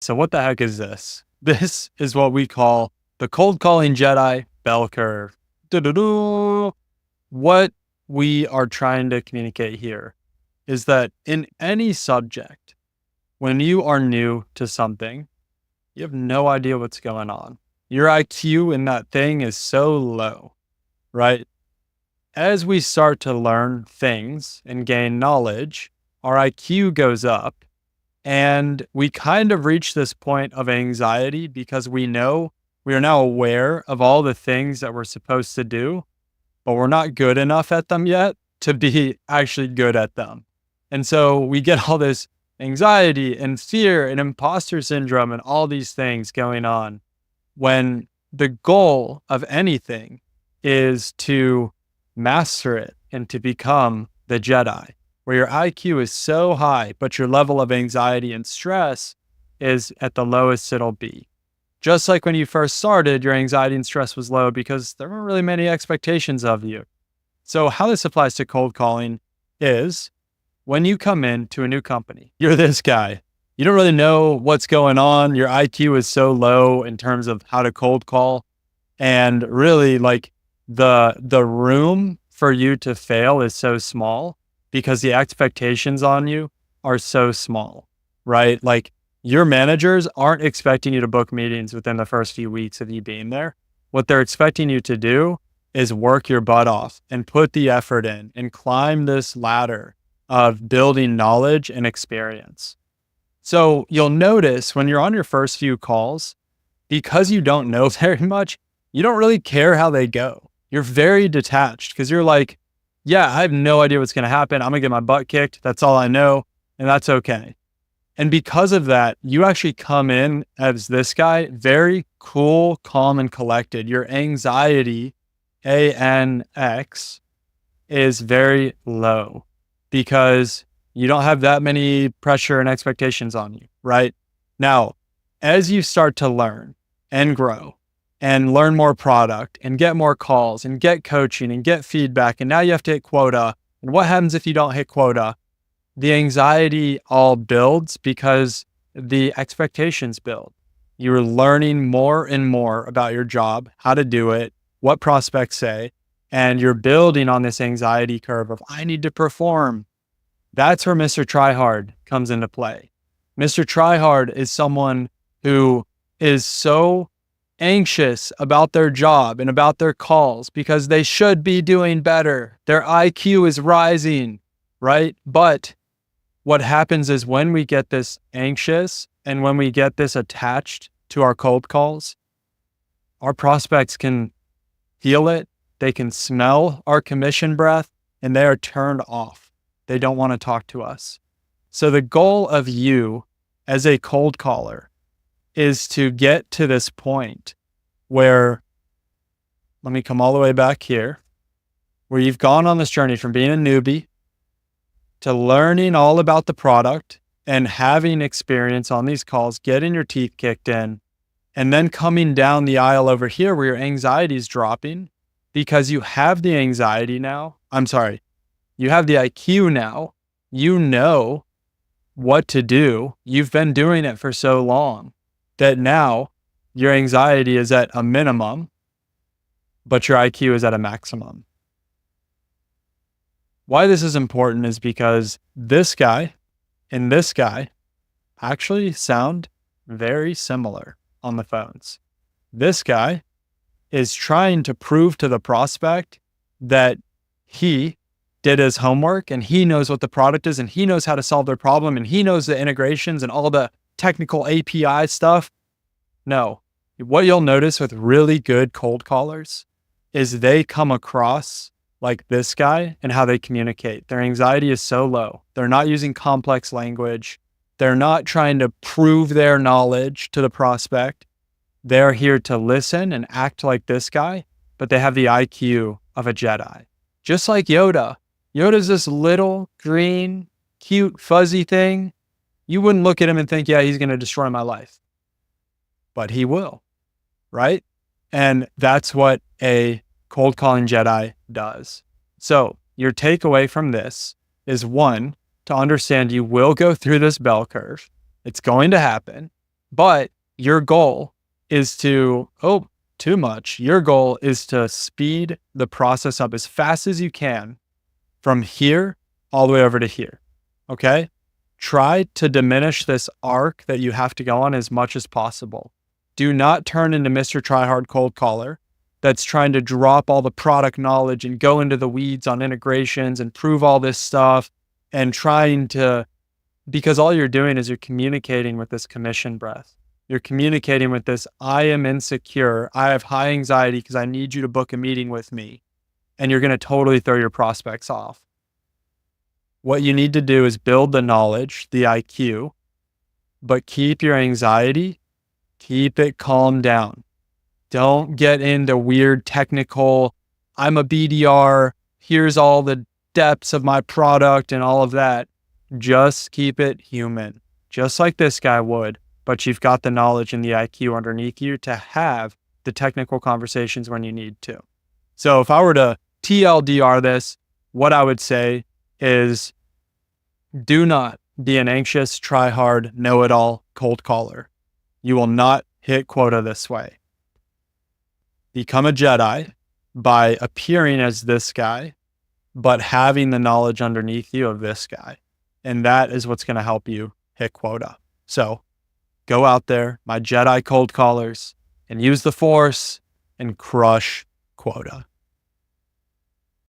So what the heck is this? This is what we call the cold calling Jedi bell curve. Doo-doo-doo. What we are trying to communicate here is that in any subject, when you are new to something, you have no idea what's going on. Your IQ in that thing is so low, right? As we start to learn things and gain knowledge, our IQ goes up. And we kind of reach this point of anxiety because we know we are now aware of all the things that we're supposed to do, but we're not good enough at them yet to be actually good at them. And so we get all this anxiety and fear and imposter syndrome and all these things going on when the goal of anything is to master it and to become the Jedi, where your IQ is so high, but your level of anxiety and stress is at the lowest it'll be. Just like when you first started, your anxiety and stress was low because there weren't really many expectations of you. So how this applies to cold calling is when you come into a new company, you're this guy. You don't really know what's going on. Your IQ is so low in terms of how to cold call. And really like the room for you to fail is so small because the expectations on you are so small, right? Like your managers aren't expecting you to book meetings within the first few weeks of you being there. What they're expecting you to do is work your butt off and put the effort in and climb this ladder of building knowledge and experience. So you'll notice when you're on your first few calls, because you don't know very much, you don't really care how they go. You're very detached because you're like, yeah, I have no idea what's going to happen. I'm going to get my butt kicked. That's all I know. And that's okay. And because of that, you actually come in as this guy, very cool, calm, and collected. Your anxiety, ANX, is very low because you don't have that many pressure and expectations on you, right? Now, as you start to learn and grow and learn more product and get more calls and get coaching and get feedback, and now you have to hit quota. And what happens if you don't hit quota? The anxiety all builds because the expectations build. You're learning more and more about your job, how to do it, what prospects say, and you're building on this anxiety curve of, I need to perform. That's where Mr. Tryhard comes into play. Mr. Tryhard is someone who is so anxious about their job and about their calls because they should be doing better. Their IQ is rising, right? But what happens is when we get this anxious and when we get this attached to our cold calls, our prospects can feel it. They can smell our commission breath and they are turned off. They don't want to talk to us. So the goal of you as a cold caller is to get to this point where, let me come all the way back here, where you've gone on this journey from being a newbie to learning all about the product and having experience on these calls, getting your teeth kicked in, and then coming down the aisle over here where your anxiety is dropping because you have the anxiety now. You have the IQ now. You know what to do. You've been doing it for so long that now your anxiety is at a minimum, but your IQ is at a maximum. Why this is important is because this guy and this guy actually sound very similar on the phones. This guy is trying to prove to the prospect that he did his homework and he knows what the product is and he knows how to solve their problem and he knows the integrations and all the technical API stuff. No, what you'll notice with really good cold callers is they come across like this guy and how they communicate. Their anxiety is so low. They're not using complex language. They're not trying to prove their knowledge to the prospect. They're here to listen and act like this guy, but they have the IQ of a Jedi. Just like Yoda. Yoda's this little green, cute, fuzzy thing. You wouldn't look at him and think, yeah, he's going to destroy my life. But he will, right? And that's what a cold calling Jedi does. So your takeaway from this is, one, to understand you will go through this bell curve. It's going to happen. But your goal is to, too much. Your goal is to speed the process up as fast as you can from here all the way over to here. Okay? Try to diminish this arc that you have to go on as much as possible. Do not turn into Mr. Tryhard Cold Caller that's trying to drop all the product knowledge and go into the weeds on integrations and prove all this stuff and because all you're doing is you're communicating with this commission breath. You're communicating with this, I am insecure. I have high anxiety because I need you to book a meeting with me. And you're going to totally throw your prospects off. What you need to do is build the knowledge, the IQ, but keep your anxiety, keep it calm down. Don't get into weird technical, I'm a BDR, here's all the depths of my product and all of that. Just keep it human, just like this guy would, but you've got the knowledge and the IQ underneath you to have the technical conversations when you need to. So if I were to TLDR this, what I would say is do not be an anxious, try hard, know-it-all cold caller. You will not hit quota this way. Become a Jedi by appearing as this guy, but having the knowledge underneath you of this guy. And that is what's going to help you hit quota. So go out there, my Jedi cold callers, and use the Force and crush quota.